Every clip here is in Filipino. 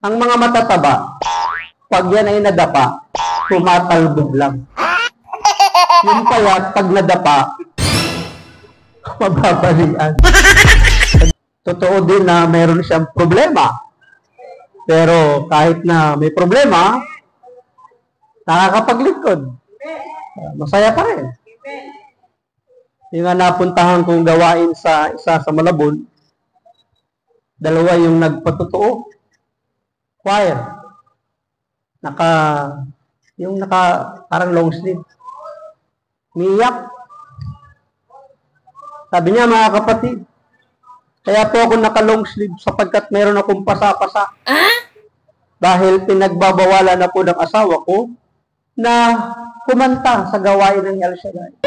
Ang mga matataba, pag yan ay nadapa, tumatalbog lang. Yung payat, pag nadapa, mababalian. Totoo din na mayroon siyang problema. Pero kahit na may problema, nakakapaglingkod. Masaya pa rin. Yung nga napuntahan kong gawain sa isa sa Malabon, dalawa yung nagpatotoo. Choir. Parang long sleeve. Umiiyak. Sabi niya, mga kapatid, kaya po ako naka-long sleeve sapagkat meron akong pasa-pasa. Dahil pinagbabawalan na po ng asawa ko na kumanta sa gawain ng El Shaddai.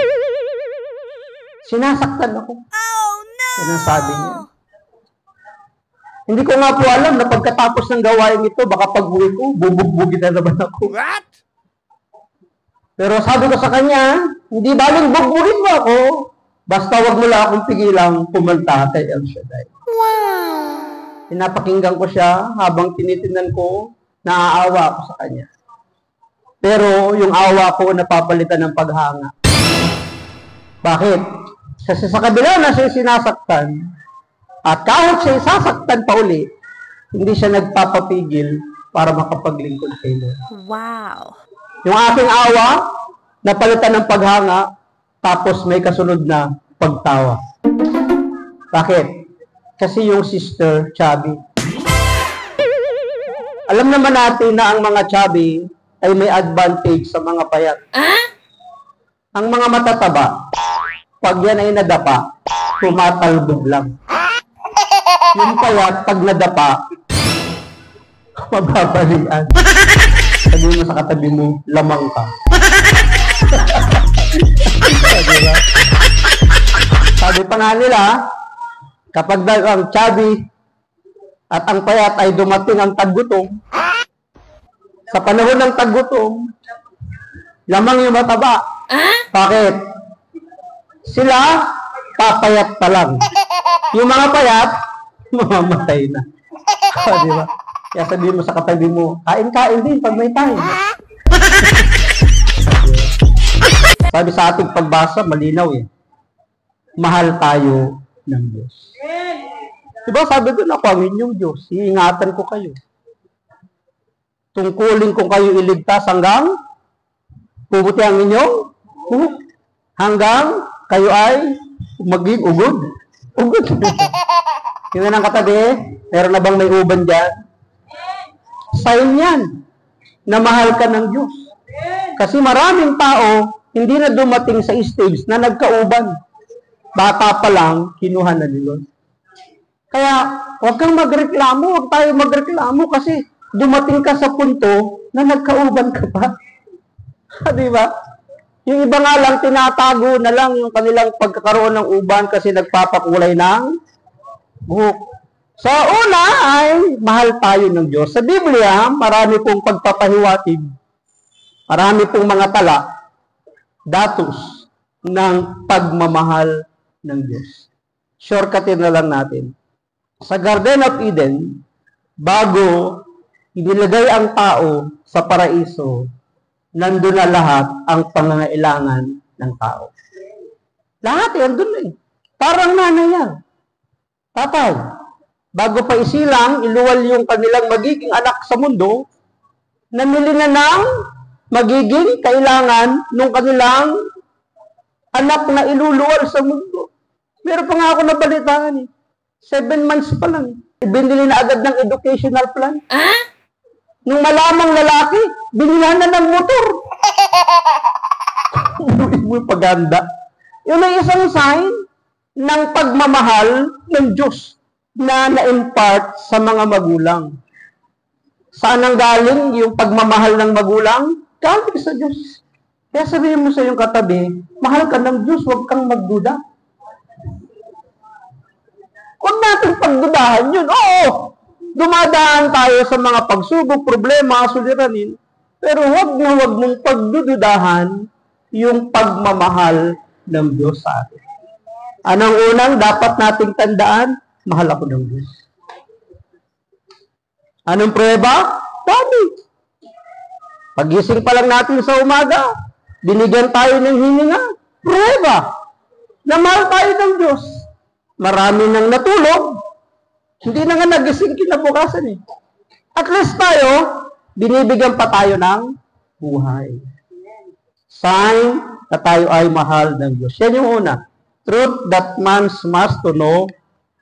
Sinasaktan ako. Oh, no! Yan ang sabi niya. Hindi ko nga po alam na pagkatapos ng gawain ito, baka pag-uwi ko, bubugbugin na naman ako. What? Pero sabi ko sa kanya, hindi baling bugbugin mo ako. Basta wag mo lang akong pigilang kumanta kay El Shaddai. Wow! Pinapakinggan ko siya habang tinitingnan ko, naaawa ako sa kanya. Pero yung awa ko napapalitan ng paghanga. Bakit? Kasi sa kabila na siya sinasaktan, at kahit siya sasaktan pa uli, hindi siya nagpapapigil para makapaglingkod kay Lord. Wow! Yung aking awa, napalitan ng paghanga, tapos may kasunod na pagtawa. Bakit? Kasi yung sister, chubby. Alam naman natin na ang mga chubby ay may advantage sa mga payat. Ang mga matataba, pag yan ay nadapa, tumatalbog lang. Yung payat, pag nadapa, mababalian. Sabi mo sa katabi mo, lamang ka. Diba? Sabi pa nga nila, kapag ang chubby at ang payat ay dumating ang taggutom, sa panahon ng taggutom, lamang yung mataba. Bakit? Sila, papayat pa lang. Yung mga payat, mamamatay na. Diba? Kaya sabihin mo sa katabi mo, kain-kain din pag may time. Sabi sa ating pagbasa, malinaw eh. Mahal tayo ng Diyos. Diba sabi ko na ako ang inyong Diyos, iingatan ko kayo. Tungkulin kong kayo iligtas hanggang puputi ang inyong hanggang kayo ay maging ugod. Ugod. Yung ng katabi, meron na bang may uban dyan? Sign yan na mahal ka ng Diyos. Kasi maraming tao hindi na dumating sa stage na nagkauban. Bata pa lang, kinuha na ni Lord. Kaya, huwag kang magreklamo, huwag tayo magreklamo kasi dumating ka sa punto na nagkauban ka pa. Di ba? Yung iba nga lang, tinatago na lang yung kanilang pagkakaroon ng uban kasi nagpapakulay ng buhok. Sa una ay, mahal tayo ng Diyos. Sa Biblia, marami pong pagpapahiwatig. Marami pong mga tala, datos ng pagmamahal ng Diyos. Shortcutin na lang natin. Sa Garden of Eden, bago inilagay ang tao sa paraiso, nandun na lahat ang pangangailangan ng tao. Lahat yan, dun eh. Parang nanay yan. Tatay, bago pa isilang, iluwal yung kanilang magiging anak sa mundo, namili na ng magiging kailangan ng kanilang anak na iluluwal sa mundo. Meron pa nga ako nabalitaan eh. 7 months pa lang. Binili na agad ng educational plan. Nung malamang lalaki, binila na ng motor. Yung paganda. Yun ay isang sign ng pagmamahal ng Diyos na na-impart sa mga magulang. Saan ang galing yung pagmamahal ng magulang? Galing sa Diyos. Kaya sabihin mo sa iyong katabi, mahal ka ng Diyos, huwag kang magduda. Huwag natin pagdudahan yun. Oo, dumadaan tayo sa mga pagsubok, problema, suliranin. Pero huwag na huwag mong pagdududahan yung pagmamahal ng Diyos sa atin. Anong unang dapat nating tandaan? Mahal ako ng Diyos. Anong prueba? Dami. Pagising pa lang natin sa umaga, binigyan tayo ng hininga. Prueba na mahal tayo ng Diyos. Marami nang natulog, hindi na nga nagising kinabukasan eh. At least tayo, binibigyan pa tayo ng buhay. Sign na tayo ay mahal ng Diyos. Yan yung una. Truth that man must to know,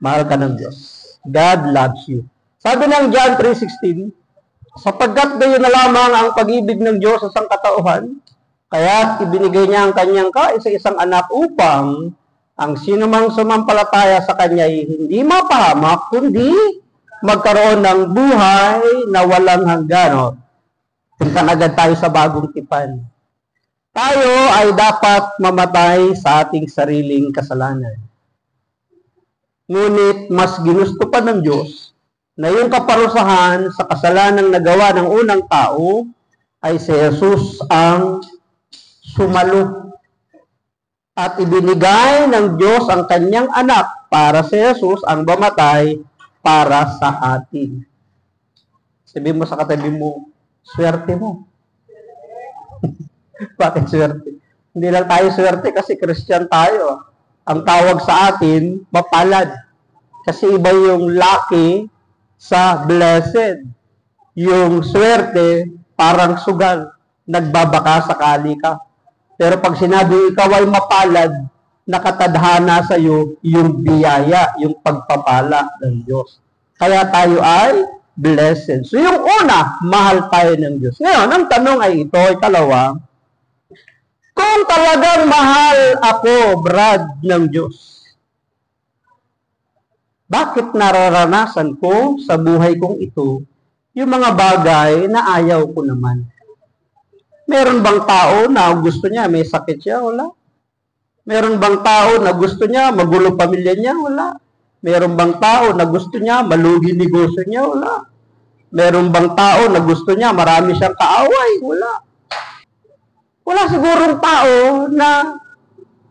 mahal ka ng Diyos. God loves you. Sabi ng John 3:16, sapagkat gayon na lamang ang pag-ibig ng Diyos sa sangkatauhan, kaya ibinigay niya ang kanyang kaisa-isang anak upang ang sinumang sumampalataya sa kanya ay hindi mapahamak, kundi magkaroon ng buhay na walang hanggan. Punta agad tayo sa bagong tipan. Tayo ay dapat mamatay sa ating sariling kasalanan. Ngunit mas ginusto pa ng Diyos na yung kaparusahan sa kasalanang nagawa ng unang tao ay si Jesus ang sumalo. At ibinigay ng Diyos ang kanyang anak para si Jesus ang mamatay para sa atin. Sabihin mo sa katabi mo, swerte mo. Bakit swerte? Hindi lang tayo swerte kasi Christian tayo. Ang tawag sa atin, mapalad. Kasi iba yung lucky sa blessed. Yung swerte, parang sugal. Nagbabaka sakali ka. Pero pag sinabi ikaw ay mapalad, nakatadhana sa iyo yung biyaya, yung pagpapala ng Diyos. Kaya tayo ay blessed. So yung una, mahal tayo ng Diyos. Ngayon, ang tanong ay ito, ikalawa, kung talagang mahal ako, Brad, ng Diyos, bakit nararanasan ko sa buhay kong ito yung mga bagay na ayaw ko naman? Meron bang tao na gusto niya, may sakit siya? Wala. Meron bang tao na gusto niya, magulo pamilya niya? Wala. Meron bang tao na gusto niya, malugi negosyo niya? Wala. Meron bang tao na gusto niya, marami siyang kaaway? Wala. Wala sigurong tao na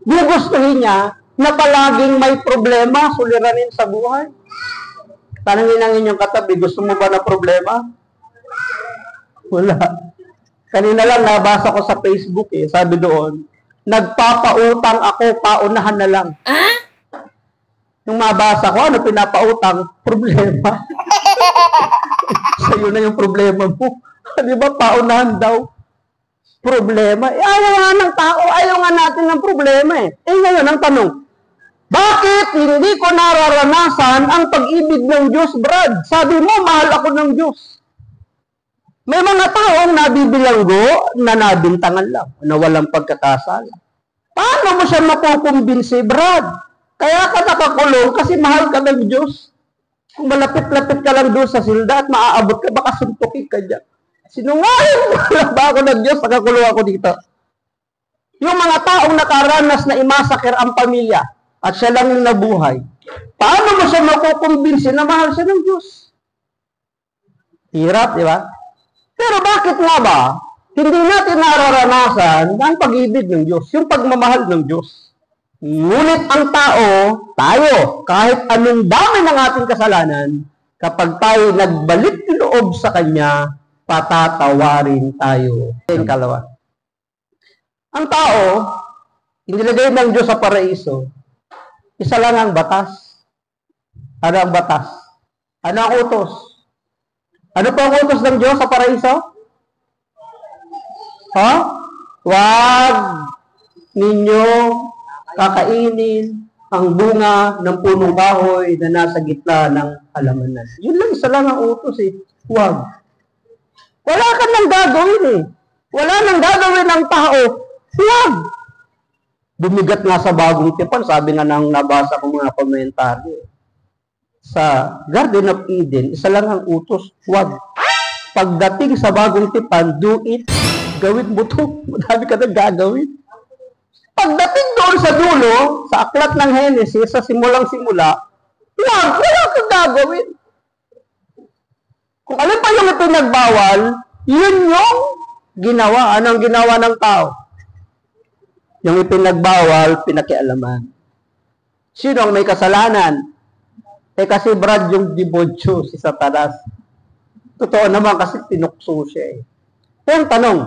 gugustuhin niya na palaging may problema, suliranin sa buhay. Tanungin ang inyong katabi, gusto mo ba na problema? Wala. Kanina lang nabasa ko sa Facebook sabi doon, nagpapautang ako, paunahan na lang. Nung mabasa ko, ano pinapautang? Problema. Sa'yo na yung problema mo. Di ba, paunahan daw? Problema. Ayaw nga ng tao, ayaw nga natin ng problema ngayon, ang tanong, bakit hindi ko nararanasan ang pag-ibig ng Diyos, Brad? Sabi mo, mahal ako ng Diyos. May mga taong nabibilanggo na nabintangan lang, na walang pagkakasala. Paano mo siya makukumbinsi, Brad? Kaya ka nakakulong kasi mahal ka ng Diyos. Kung malapit-lapit ka lang doon sa silda at maaabot ka, baka suntukin ka dyan. Sinungaling wala ba ako ng Diyos, nakakulong ako dito. Yung mga taong nakaranas na imasakir ang pamilya at siya lang yung nabuhay, paano mo siya makukumbinsi na mahal siya ng Diyos? Hirap, di ba? Pero bakit nga ba, hindi natin nararanasan ang pag-ibig ng Diyos, yung pagmamahal ng Diyos. Ngunit ang tao, tayo, kahit anong dami ng ating kasalanan, kapag tayo nagbalik loob sa Kanya, patatawarin tayo. Yung kalawa. Ang tao, inilagay ng Diyos sa paraiso, isa lang ang batas. Ano ang batas? Ano ang utos? Ano po ang utos ng Diyos sa paraiso? Huwag ninyo kakainin ang bunga ng punong kahoy na nasa gitna ng halamanan. Yun lang, isa lang ang utos Huwag. Wala ka nang gagawin Wala nang gagawin ng tao. Huwag. Bumigat nga sa bagong tipan, sabi nga nang nabasa ko mga komentaryo. Sa Garden of Eden, isa lang ang utos, huwag. Pagdating sa bagong tipan, do it, gawin mo to. Madami ka nang gagawin. Pagdating doon sa dulo, sa aklat ng Genesis, sa simulang-simula, huwag, wala kang gagawin. Kung alin pa yung ipinagbawal, yun yung ginawa. Anong ginawa ng tao? Yung ipinagbawal, pinakialaman. Sino ang may kasalanan? Kasi Brad, yung debaucho, si Satanas. Totoo naman kasi tinukso siya eh. Kaya ang tanong,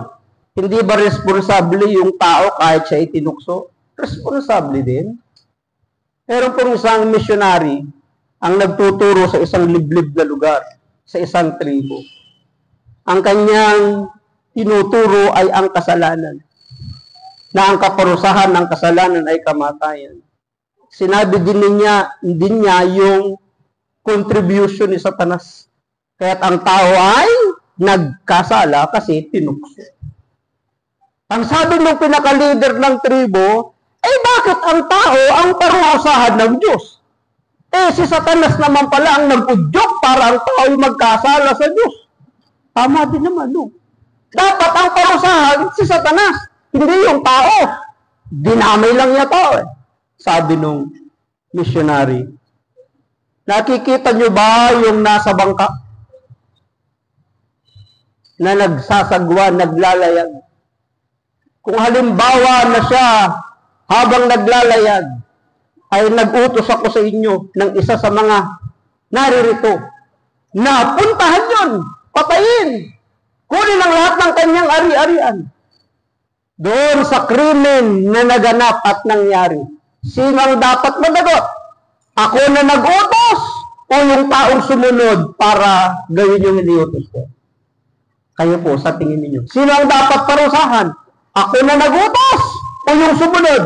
hindi ba responsable yung tao kahit siya itinukso? Responsable din. Meron pong isang missionary ang nagtuturo sa isang liblib na lugar, sa isang tribo. Ang kanyang tinuturo ay ang kasalanan. Na ang kaparusahan ng kasalanan ay kamatayan. Sinabi din niya yung contribution ni Satanas. Kaya't ang tao ay nagkasala kasi tinukso. Ang sabi ng pinaka-leader ng tribo, bakit ang tao ang parusahan ng Diyos? Si Satanas naman pala ang nag-udyok para ang tao ay magkasala sa Diyos. Tama din naman, no? Dapat ang parusahan si Satanas, hindi yung tao. Dinamay lang niya tao eh. Sabi nung missionary. Nakikita nyo ba yung nasa bangka? Na nagsasagwa, naglalayag. Kung halimbawa na siya, habang naglalayag, ay nag-utos ako sa inyo ng isa sa mga naririto na puntahan yun, patayin, kunin ang lahat ng kanyang ari-arian. Doon sa krimen na naganap at nangyari, sino ang dapat managot? Ako na nag-utos o yung taong sumunod para gawin yung iniutos ko? Kayo po, sa tingin ninyo. Sino ang dapat parusahan? Ako na nag-utos o yung sumunod?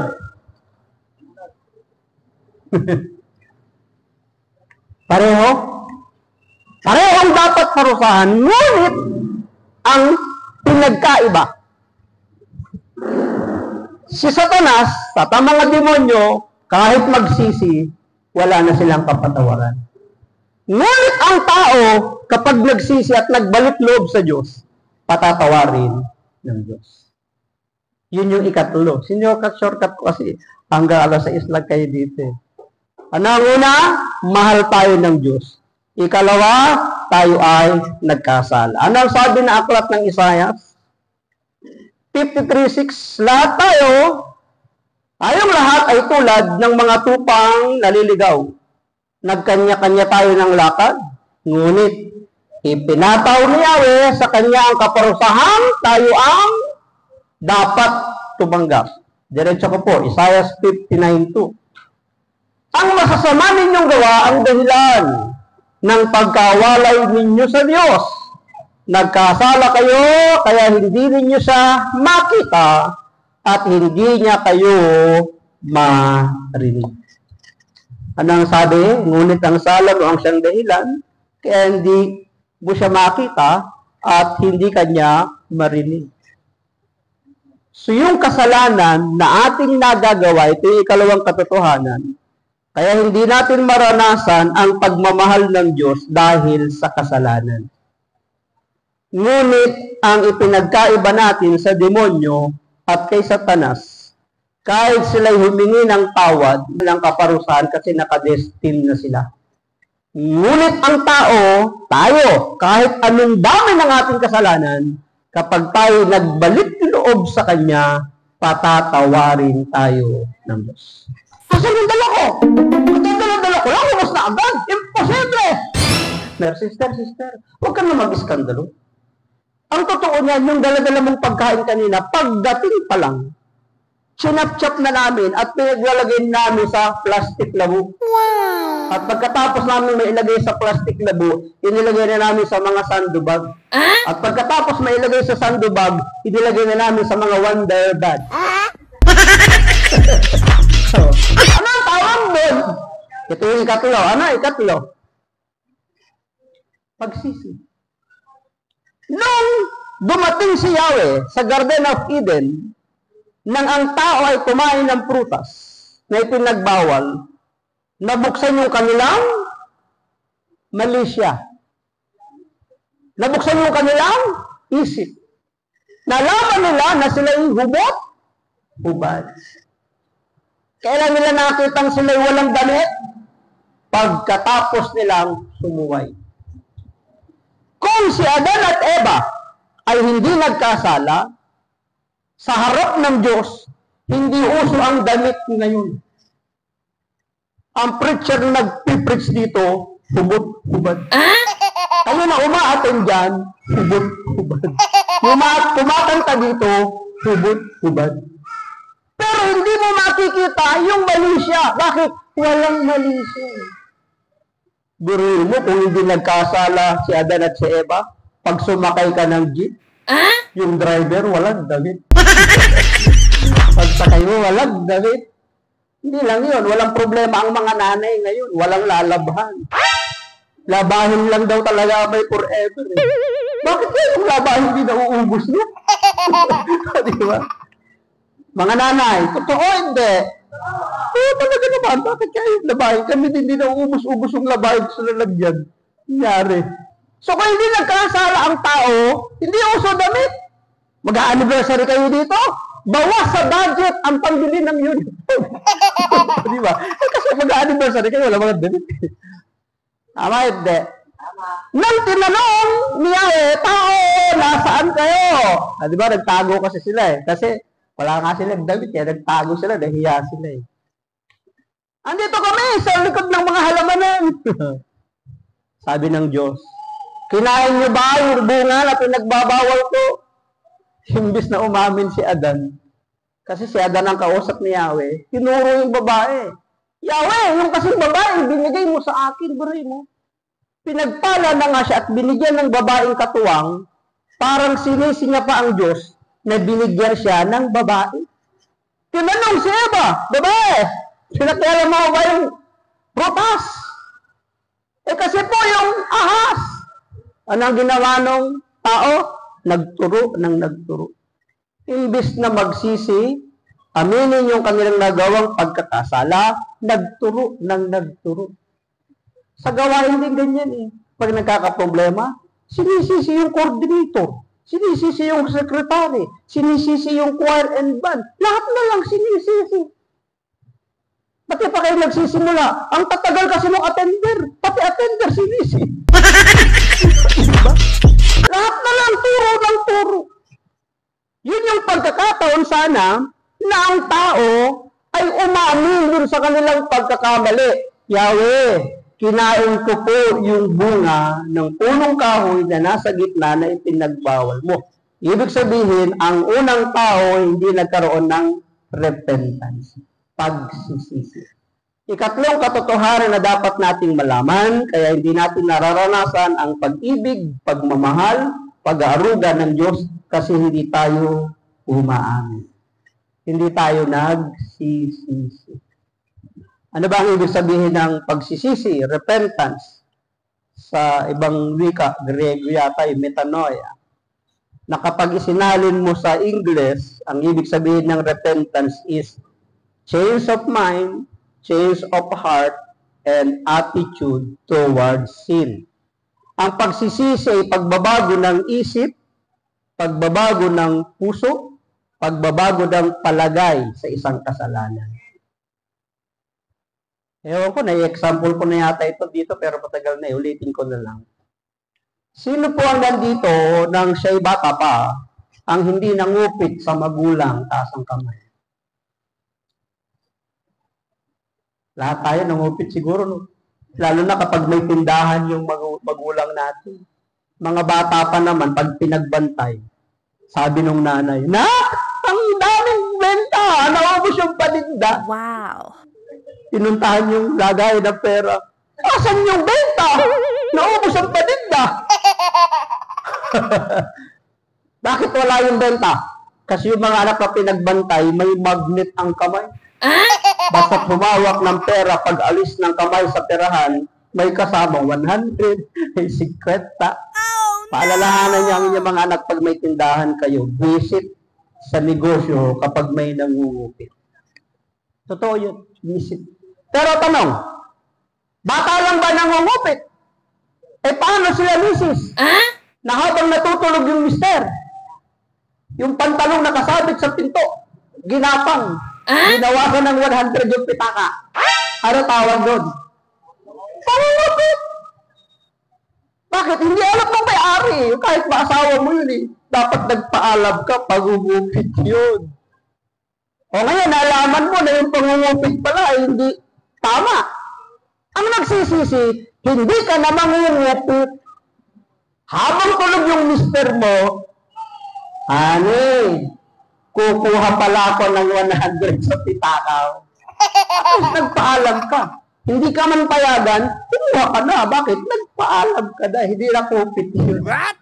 Pareho? Pareho ang dapat parusahan. Ngunit, ang pinagkaiba. Si Satanas, at ang mga demonyo, kahit magsisi, wala na silang kapatawaran. Ngunit ang tao, kapag nagsisi at nagbalik loob sa Diyos, patatawarin ng Diyos. Yun yung ikatlo. Sinyortcut ko kasi hanggang alas 6 lang kayo dito. Ano ang una? Mahal tayo ng Diyos. Ikalawa, tayo ay nagkasala. Ano ang sabi na aklat ng Isaias? 53:6, lahat tayo, tayong lahat ay tulad ng mga tupang naliligaw. Nagkanya-kanya tayo ng lakad, ngunit ipinataw ni Yahweh sa kanya ang kaparusahan, tayo ang dapat tumanggap. Diretso ko po, Isaiah 59:2. Ang masasama ninyong gawa ang dahilan ng pagkawalay ninyo sa Diyos. Nagkasala kayo, kaya hindi ninyo siya makita at hindi niya kayo marinig. Anong sabi? Ngunit ang sala mo ang siyang dahilan, kaya hindi mo siya makita at hindi kanya marinig. So yung kasalanan na ating nagagawa, ito yung ikalawang katotohanan. Kaya hindi natin maranasan ang pagmamahal ng Diyos dahil sa kasalanan. Ngunit ang ipinagkaiba natin sa demonyo at kay Satanas, kahit sila'y humingi ng tawad ng kaparusahan kasi nakadestin na sila. Ngunit ang tao, tayo, kahit anong dami ng ating kasalanan, kapag tayo nagbalik loob sa Kanya, patatawarin tayo ng Diyos. Kasi yung dala ko! Dala ko lang, lumos na agad! Imposible! Sister, huwag ka na mag-iskandalo. Ang totoo niyan, yung dala-dala mong pagkain kanina, pagdating pa lang, sinap-chap na namin at pinaglalagay namin sa plastic labo. Wow! At pagkatapos namin mailagay sa plastic labo, inilagay na namin sa mga sandubag. At pagkatapos mailagay sa sandubag, inilagay na namin sa mga Wonder Bag. So, ano ang tawag doon? Ito yung ikatlo. Ano ikatlo? Pagsisi. Nung dumating si Yahweh sa Garden of Eden, nang ang tao ay kumain ng prutas na ipinagbawal, nabuksan yung kanilang mali siya. Nabuksan yung kanilang isip. Nalaman nila na sila yung hubad. Kailan nila nakitang sila walang damit? Pagkatapos nilang sumuway. Kung si Adan at Eva ay hindi nagkasala, sa harap ng Diyos, hindi uso ang damit ngayon. Ang preacher nagpipreach dito, hubad. Ano na umaattend dyan, hubot-hubad. Kumakanta dito, hubot-hubad. Pero hindi mo makikita yung mali siya. Bakit? Walang mali siya. Guruin mo kung hindi nagkasala si Adan at si Eva, pag sumakay ka ng jeep, yung driver walang damit. Pag sakay mo, walang damit. Hindi lang yun. Walang problema ang mga nanay ngayon. Walang lalabhan. Labahin lang daw talaga may forever. Bakit kayo yung labahin hindi nauubos niya? Diba? Mga nanay, totoo hindi. Oo, talaga naman. Bakit kayo yung labahin? Kami hindi nauubos-ubos yung labahin sa lalagyan. Nangyari. So kung hindi nagkasala ang tao, hindi uso damit. Mag-a-anniversary kayo dito. Bawas sa budget ang pambili ng uniform. Di ba? Kasi mag-a-anniversary kayo, wala mga damit. Tama, hindi. Nang tinanong niya tao, nasaan kayo? Di ba, nagtago kasi sila Kasi wala nga sila damit nagtago sila, nahiya sila Andito kami sa likod ng mga halamanan. Sabi ng Diyos, kinain niyo ba yung bunga na pinagbabawal ko? Imbis na umamin si Adan. Kasi si Adan ang kausap ni Yahweh, tinuro yung babae. Yahweh, yung kasing babae, binigay mo sa akin, buri mo. Pinagpala na nga siya at binigyan ng babaeng katuwang, parang sinisi niya pa ang Diyos na binigyan siya ng babae. Tinanong si Eva, babae, pinakilala mo ba yung prutas? Kasi po yung ahas. Anong ginawa ng tao? Nagturo ng nagturo. Imbis na magsisi, aminin yung kanilang nagawang pagkakasala, nagturo ng nagturo. Sa gawain din ganyan Pag nagkakaproblema, sinisisi yung coordinator, sinisisi yung secretary, sinisisi yung choir and band. Lahat na lang sinisisi. Pati pa kayo nagsisimula. Ang tatagal kasi ng attender. Pati attender sinisi. Diba? Lahat na lang turo ng turo. Yun yung pagkakataon sana na ang tao ay umamin dun sa kanilang pagkakamali. Yahweh, kinain ko po yung bunga ng punong kahoy na nasa gitna na ipinagbawal mo. Ibig sabihin, ang unang tao hindi nagkaroon ng repentance, pagsisisi. Ikatlong katotohanan na dapat nating malaman, kaya hindi natin nararanasan ang pag-ibig, pagmamahal, pag-aaruga ng Diyos kasi hindi tayo umaamin. Hindi tayo nagsisisi. Ano ba ang ibig sabihin ng pagsisisi, repentance? Sa ibang wika, Grego yata, metanoia. Na kapag isinalin mo sa English, ang ibig sabihin ng repentance is change of mind, change of heart, and attitude towards sin. Ang pagsisisi ay pagbabago ng isip, pagbabago ng puso, pagbabago ng palagay sa isang kasalanan. Ewan ko, na-example ko na yata ito dito, pero matagal na, ulitin ko na lang. Sino po ang nandito nang siya'y bata pa, ang hindi nangupit sa magulang, taas ang kamay? Lahat tayo nangupit siguro, no? Lalo na kapag may tindahan yung magulang natin. Mga bata pa naman, pag pinagbantay, sabi nung nanay, "Nak, ang daming benta, naubos yung paninda." Wow. Pinuntahan yung lagay ng pera. Asan yung benta? Naubos ang paninda. Bakit wala yung benta? Kasi yung mga anak na pinagbantay, may magnet ang kamay. Basta humawak ng pera, pag alis ng kamay sa perahan, may kasamang 100, may 50. Paalalahanan niya ang inyong mga anak pag may tindahan kayo, visit sa negosyo kapag may nangungupit. Totoo yun, visit. Pero tanong, bata lang ba nangungupit? Paano sila misis? Na habang natutulog yung mister, yung pantalong nakasabit sa pinto, ginapang, ginawasan ng 100 yung pitaka. Ano tawag doon? Pangungupit! Bakit? Hindi alam ng may-ari. Kahit maasawa mo yun dapat nagpaalam ka, pag-ugupit yun. O ngayon, nalaman mo na yung pangungupit pala, hindi tama. Ang nagsisisi, hindi ka na mangungupit. Habang tulog yung mister mo, honey, kukuha pala ako ng 100 sa pitakaw. Tapos nagpaalam ka. Hindi ka man payagan, kumuha ka na. Bakit? Nagpaalam ka na. Hindi na kupit yun. What?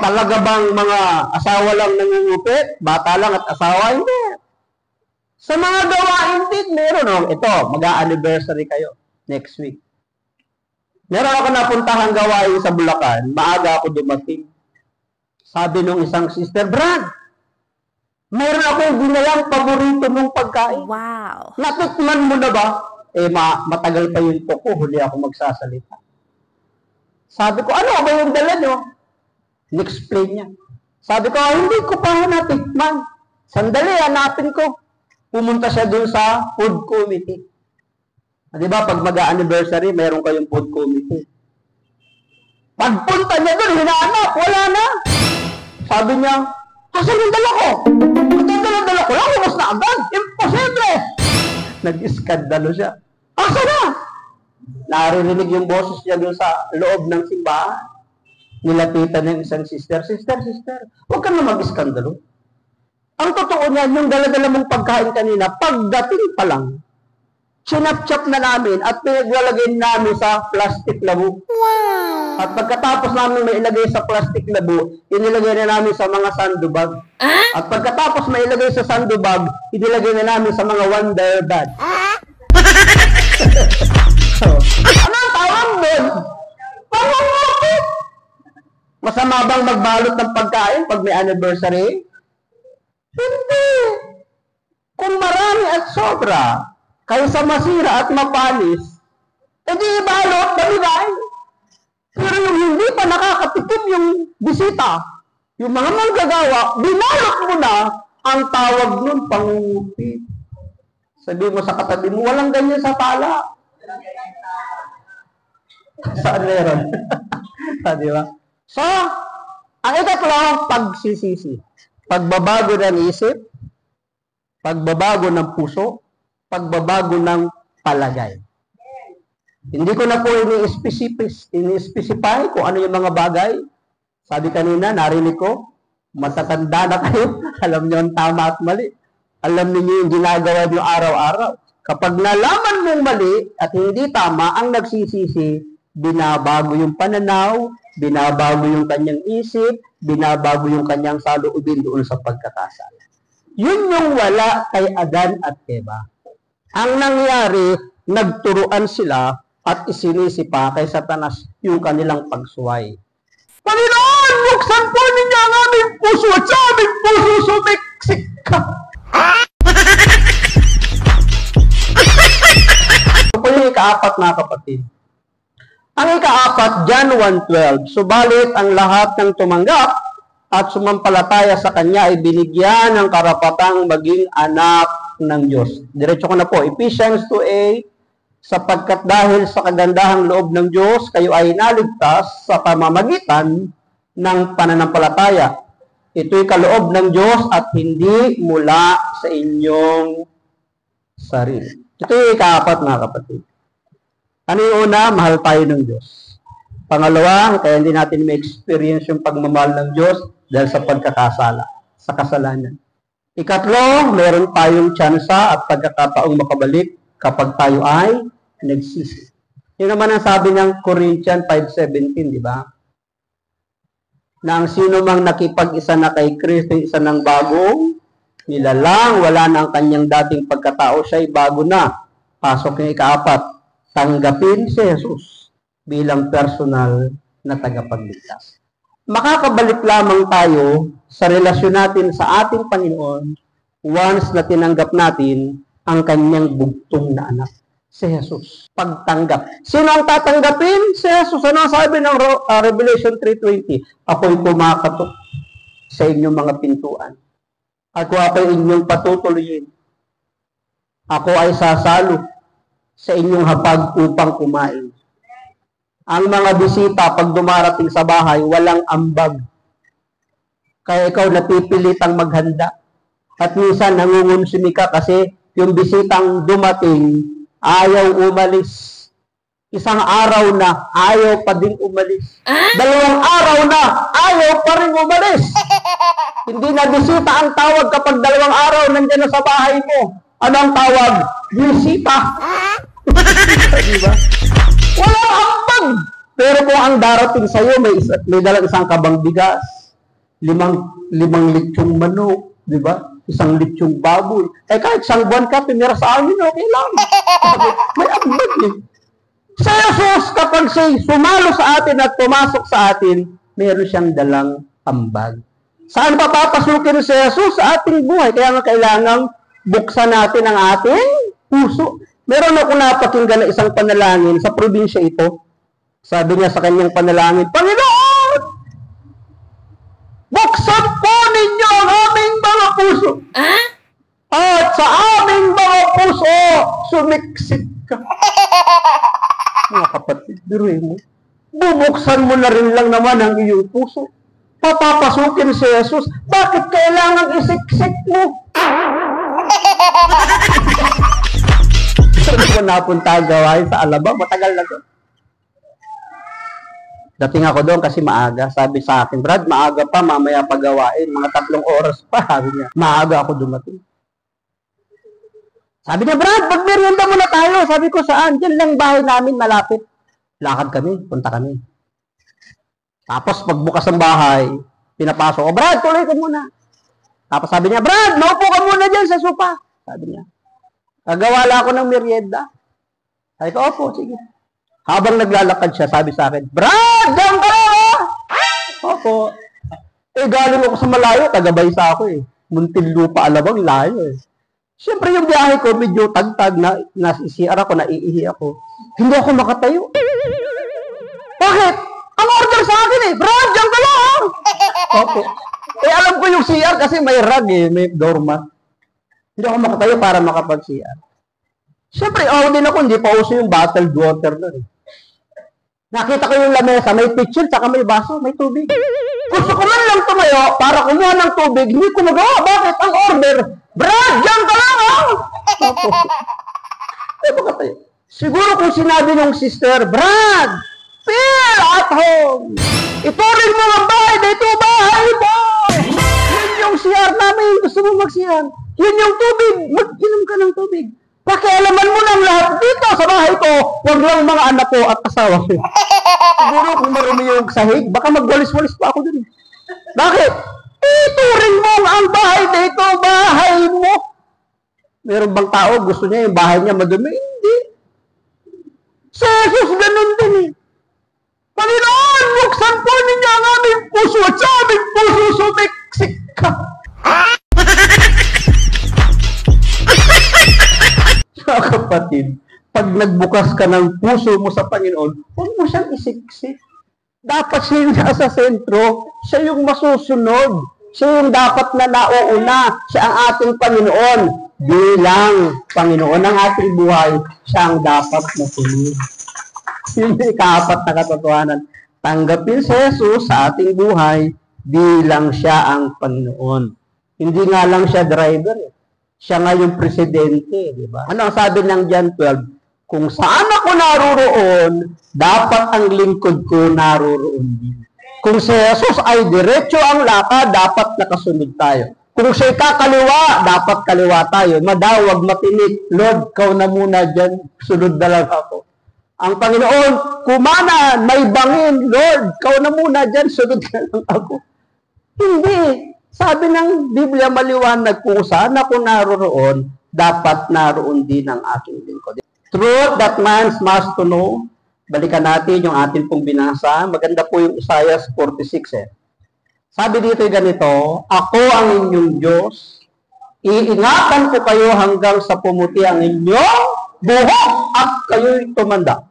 Talaga bang mga asawa lang nangungupit? Bata lang at asawa? Hindi. Sa mga gawain din, meron. Ito, mag-a-anniversary kayo next week. Meron ako napuntahang gawain sa Bulacan. Maaga ako dumating. Sabi nung isang sister, Brad, meron akong ginalang paborito mong pagkain. Wow. Natikman mo na ba? Matagal pa yun po ko. Huli ako magsasalita. Sabi ko, ano ba yung dala nyo? In-explain niya. Sabi ko, hindi ko pa natikman. Sandali, hanapin ko. Pumunta siya dun sa food committee. Di ba, pag mag-anniversary, meron kayong food committee. Pagpunta niya dun, hinahanap, wala na. Sabi niya, asan yung dala ko? Ito yung dala ko lang, lumos na agad. Imposible! Nag-iskandalo siya. Asa na? Narinig yung boses niya dun sa loob ng simbahan. Nilapitan ng isang sister, Sister, huwag ka na mag-iskandalo. Ang totoo niyan, yung dala-dala mong pagkain kanina, pagdating pa lang, sinap-chap na namin at pinaglalagay namin sa plastic labo. Wow! At pagkatapos namin may ilagay sa plastic labo, inilagay na namin sa mga sandubag. At pagkatapos may ilagay sa sandubag, inilagay na namin sa mga wonder bag. So, ano ang tawag doon? Pangungupit! Masama bang magbalot ng pagkain pag may anniversary? Hindi. Kung marami at sobra, kaysa masira at mapanis, edi ibalot, dalibay. Pero yung hindi pa nakakatikim yung bisita, yung mga manggagawa, binalot mo na, ang tawag nun, pangungupit. Sabi mo sa katabi mo, walang ganyan sa tala. Saan meron? Di ba? So, ang ikatlo, pagsisisi. Pagbabago ng isip, pagbabago ng puso, pagbabago ng palagay. Hindi ko na po ini-specify kung ano yung mga bagay. Sabi kanina, narinig ko, matatanda na kayo. Alam niyo ang tama at mali. Alam niyo yung ginagawa niyo araw-araw. Kapag nalaman mong mali at hindi tama, ang nagsisisi, binabago yung pananaw, binabago yung kanyang isip, binabago yung kanyang saloobin doon sa pagkakasala. Yun yung wala kay Adan at Eva. Ang nangyari, nagturuan sila at isinisi pa kay Satanas yung kanilang pagsuway. Panginoon, buksan po ninyo ang aming puso at sa aming puso sumiksik ka. Ito po yung ikaapat na kapatid. Ang ikaapat, John 1:12, subalit ang lahat ng tumanggap at sumampalataya sa Kanya ay binigyan ng karapatang maging anak ng Diyos. Diretso ko na po, Ephesians 2:8, sapagkat dahil sa kagandahang loob ng Diyos, kayo ay naligtas sa pamamagitan ng pananampalataya. Ito'y kaloob ng Diyos at hindi mula sa inyong sarili. Ito yung ikaapat na kapatid. Ano yung una? Mahal tayo ng Diyos. Pangalawa, kaya hindi natin ma-experience yung pagmamahal ng Diyos dahil sa pagkakasala, sa kasalanan. Ikatlo, meron tayong tsansa at pagkakataong makabalik kapag tayo ay nagsisi. Yun naman ang sabi ng Corinthians 5:17, di ba? Na ang sino mang nakipag-isa na kay Kristo, isa ng bagong nilalang, wala na ang kanyang dating pagkatao, siya'y bago na. Pasok ng ikaapat, tanggapin si Jesus bilang personal na tagapagligtas. Makakabalik lamang tayo sa relasyon natin sa ating Panginoon once na tinanggap natin ang kanyang bugtong na anak, si Jesus. Pagtanggap. Sino ang tatanggapin? Si Jesus. Ano sabi ng Revelation 3:20? Ako'y kumakatok sa inyong mga pintuan. Ako ay inyong patutuloyin. Ako ay sasalo sa inyong hapag upang kumain. Ang mga bisita, pag dumarating sa bahay, walang ambag. Kaya ikaw napipilitang maghanda. At minsan nangungonsumi ka kasi yung bisitang dumating, ayaw umalis. Isang araw na, ayaw pa din umalis. 2 araw na, ayaw pa rin umalis. Hindi na bisita ang tawag kapag 2 araw nandiyan na sa bahay mo. Ano ang tawag? Bisita. Diba? Walang ambag. Pero kung ang darating sa'yo, may dalang isang kabang bigas, 5 litsyong manok, di ba? 1 litsyong baboy. Kahit 1 buwan ka, pinira sa amin, okay lang. May ambag eh. Sa Jesus, kapag siya sumalo sa atin at pumasok sa atin, meron siyang dalang ambag. Saan pa papasukin si Jesus? Sa ating buhay. Kaya nga kailangang buksan natin ang ating puso. Meron ako napakinggan na isang panalangin sa probinsya ito. Sabi niya sa kanyang panalangin, Panginoon! Buksan po ninyo ang aming mga puso. At sa aming mga puso, sumiksik ka. Mga kapatid, biruin mo. Bubuksan mo na rin lang naman ang iyong puso. Papapasukin si Jesus. Bakit kailangan isiksik mo? Saan ko napunta gawain sa Alabang? Matagal na to. Dating ako doon kasi maaga. Sabi sa akin, Brad, maaga pa, mamaya pagawain. Mga 3 oras pa. Sabi niya, maaga ako dumating. Sabi niya, Brad, magmerienda muna tayo. Sabi ko, saan? Diyan lang bahay namin, malapit. Lakad kami, punta kami. Tapos, pagbukas ng bahay, pinapasok ko, Brad, tuloy ka muna. Tapos sabi niya, Brad, maupo ka muna dyan sa sopa. Sabi niya, gagawala ako ng merienda. Sabi ko, opo, sige. Habang naglalakad siya, sabi sa akin, Brad, diyan ka lang! Opo. Galing ako sa malayo, tagabaysa ako eh. Muntinlupa, Alabang, layo eh. Siyempre yung biyahe ko, medyo tagtag na CR ako, naiihi ako. Hindi ako makatayo. Bakit? Ang order sa akin eh, Brad, diyan ka lang! Opo. Alam ko yung CR kasi may rag eh, may doormat. Hindi ako makatayo para makapag-CR. Siyempre, din ako, hindi pa uso yung bottled water doon eh. Nakita ko yung lamesa, may pitchel, saka may baso, may tubig. Gusto ko man lang tumayo para kumuha ng tubig, hindi ko magawa. Bakit? Ang order, Brad, diyan ka lang ah! Opo. Makatayo. Siguro kung sinabi ng sister, Brad, feel at home. Ituloy mo ang bahay, dito bahay mo. Yun yung CR namin, gusto mo mag-CR. Yun yung tubig, mag-inom ka ng tubig. Pakialaman mo lang lahat dito sa bahay ko, huwag lang mga anak ko at asawa ko. Siguro kung marumi yung sahig, baka magwalis-walis pa ako dun. Bakit? Ituring mo ang bahay dito, bahay mo. Meron bang tao, gusto niya yung bahay niya madumi? Hindi. Sa Jesus, ganun din eh. Panginoon, buksan po ninyo ang aming puso at sa aming puso sumiksik ka. Sa kapatid, pag nagbukas ka ng puso mo sa Panginoon, huwag mo siyang isiksik. Dapat siya yung nasa sentro, siya yung masusunod, siya yung dapat na nauuna, siya ang ating Panginoon. Bilang Panginoon ng ating buhay, siya ang dapat na sunod. Yun yung ika-4 na katotohanan. Tanggapin si Jesus sa ating buhay bilang siya ang Panginoon. Hindi nga lang siya driver. Siya nga yung presidente. Diba? Ano ang sabi ng John 12? Kung saan ako naroroon, dapat ang lingkod ko naroroon din. Kung si Jesus ay diretso ang lakad, dapat nakasunod tayo. Kung siya'y kakaliwa, dapat kaliwa tayo. Madawag, matinik. Lord, kau na muna dyan. Sunod na lang ako. Ang Panginoon, kumana, may bangin. Lord, kau na muna dyan. Sunod na lang ako. Hindi. Sabi ng Biblia maliwanag, kung saan ako naroroon, dapat naroon din ang aking lingkod. Truth that man must to know. Balikan natin yung ating pong binasa. Maganda po yung Isaiah 46 eh. Sabi dito ganito, ako ang inyong Diyos, iingatan ko kayo hanggang sa pumuti ang inyong buhok at kayo'y tumanda.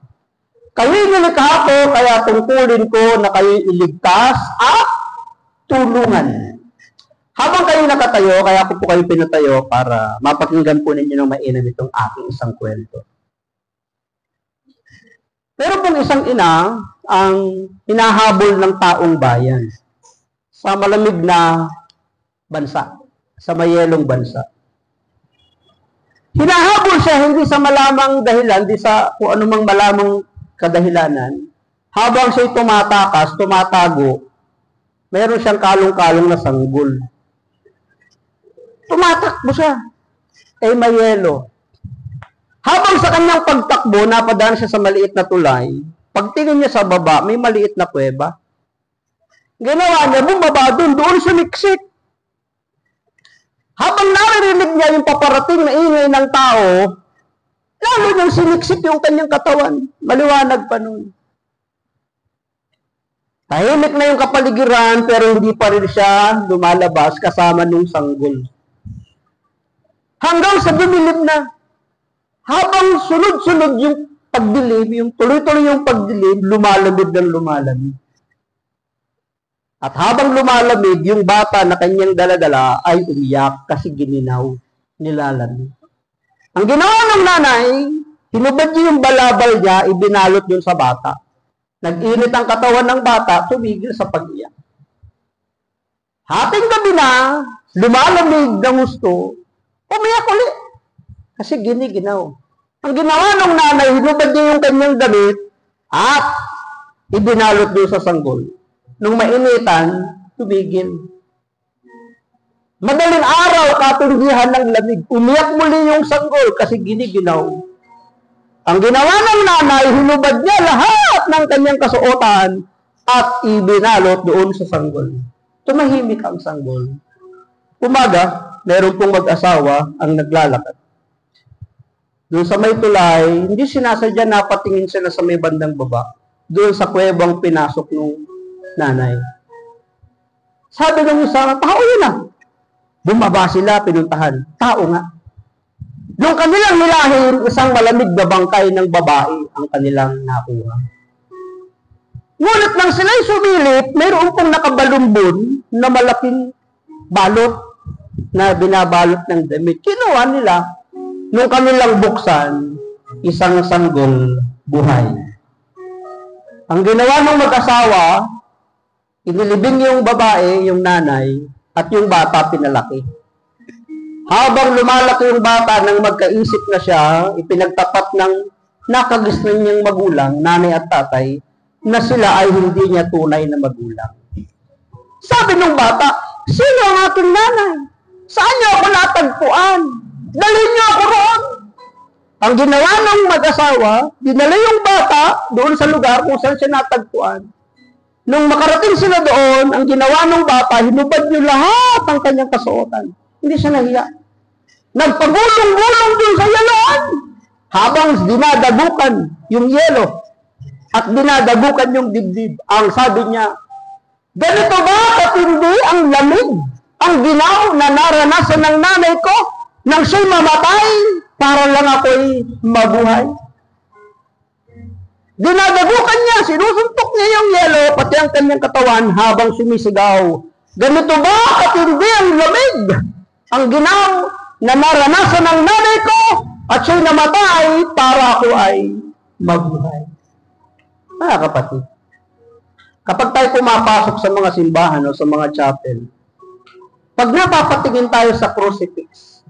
Kayo'y nilikha ko, kaya tungkulin ko na kayo'y iligtas at tulungan. Habang kayo nakatayo, kaya ko po kayo pinatayo para mapakinggan po ninyo ng mainam itong aking isang kwento. Pero pong isang ina ang hinahabol ng taong bayan sa malamig na bansa, sa mayelong bansa. Hinahabol siya hindi sa malamang dahilan, hindi sa kung anumang malamang kadahilanan, habang siya'y tumatakas, tumatago, mayroon siyang kalong-kalong na sanggol. Tumatakbo siya. May yelo. Habang sa kanyang pagtakbo, napadaan siya sa maliit na tulay. Pagtingin niya sa baba, may maliit na kuweba. Ginawa niya, bumaba doon sumiksik. Habang naririnig niya yung paparating na ingay ng tao, lalo niyang siniksik yung kanyang katawan. Maliwanag pa nun. Tahimik na yung kapaligiran, pero hindi pa rin siya lumalabas kasama nung sanggol. Hanggang sa dumilim na, habang sunod-sunod yung pagdilim, yung tuloy-tuloy yung pagdilim, lumalamig ng lumalamig. At habang lumalamig, yung bata na kanyang daladala ay umiyak kasi gininaw, nilalamig. Ang ginawa ng nanay, hinubad niya yung balabal niya, ibinalot yun sa bata. Nag-init ang katawan ng bata, tumigil sa pag-iyak. Hating gabi na, lumalamig ng gusto, umiyak ulit. Kasi giniginaw. Ang ginawa ng nanay, hinubad niya yung kanyang damit at ibinalot doon sa sanggol. Nung mainitan, tumigil. Madaling araw, katunggihan ng lamig. Umiyak muli yung sanggol kasi giniginaw. Ang ginawa ng nanay, hinubad niya lahat ng kanyang kasuotan at ibinalot doon sa sanggol. Tumahimik ang sanggol. Umaga, meron pong mag-asawa ang naglalakad. Doon sa may tulay, hindi sinasadya na patingin sila sa may bandang baba. Doon sa kuwebang pinasok ng nanay. Sabi ng isa, tao yun ah. Bumaba sila, pinuntahan. Tao nga. Nung kanilang nilahin, isang malamig na bangkay ng babae ang kanilang nakuha. Ngunit nang sila'y sumilip, mayroon pong nakabalumbon na malaking balot na binabalot ng damit. Kinuha nila. Nung kanilang buksan, isang sanggol buhay. Ang ginawa ng mag-asawa, inilibing yung babae, yung nanay, at yung bata pinalaki. Habang lumalaki yung bata nang magkaisip na siya, ipinagtapat ng nakagusto niyang magulang, nanay at tatay, na sila ay hindi niya tunay na magulang. Sabi ng bata, sino ang aking nanay? Saan niyo ako natagpuan? Dalhin niyo ako roon. Ang ginawa ng mag-asawa, dinala yung bata doon sa lugar kung saan siya natagpuan. Nung makarating sila doon, ang ginawa ng bata, hinubad niyo lahat ng kanyang kasuotan. Hindi siya nahiya. Nagpagulong-gulong doon sa yaloan. Habang dinadagukan yung yelo at dinadagukan yung dibdib. Ang sabi niya, ganito ba katindi ang lamig, ang ginaw na naranasan ng nanay ko nang siya'y mamatay para lang ako'y mabuhay? Dinadagukan niya, sinusuntok niya yung yelo, pati ang kanyang katawan habang sumisigaw. Ganito ba katindi ang lamig, ang ginaw na naranasan ng nanay ko at siya'y namatay para ako ay mabuhay? Mga kapatid, kapag tayo pumapasok sa mga simbahan o sa mga chapel, pag napapatingin tayo sa crucifix,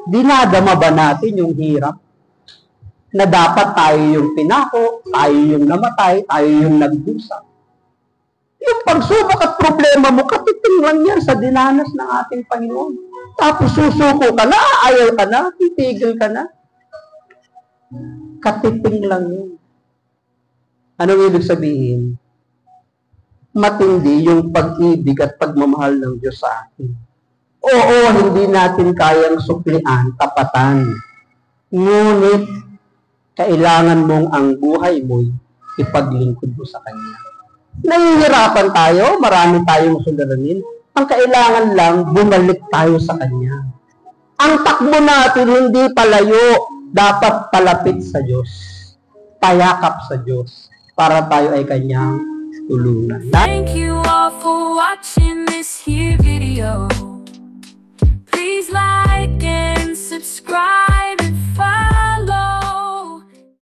dinadama ba natin yung hirap? Na dapat tayo yung pinako, tayo yung namatay, tayo yung nagdusa. Yung pagsubok at problema mo, katiting lang yan sa dinanas ng ating Panginoon. Tapos susuko ka na, ayaw ka na, titigil ka na. Katiting lang yun. Anong ibig sabihin? Matindi yung pag-ibig at pagmamahal ng Diyos sa atin. Oo, hindi natin kayang suklian, tapatan. Ngunit, kailangan mong ang buhay mo'y ipaglingkod mo sa Kanya. Nahihirapan tayo, marami tayong suliranin. Ang kailangan lang, bumalik tayo sa Kanya. Ang takbo natin hindi palayo, dapat palapit sa Diyos. Payakap sa Diyos para tayo ay Kanyang tulungan. Thank you.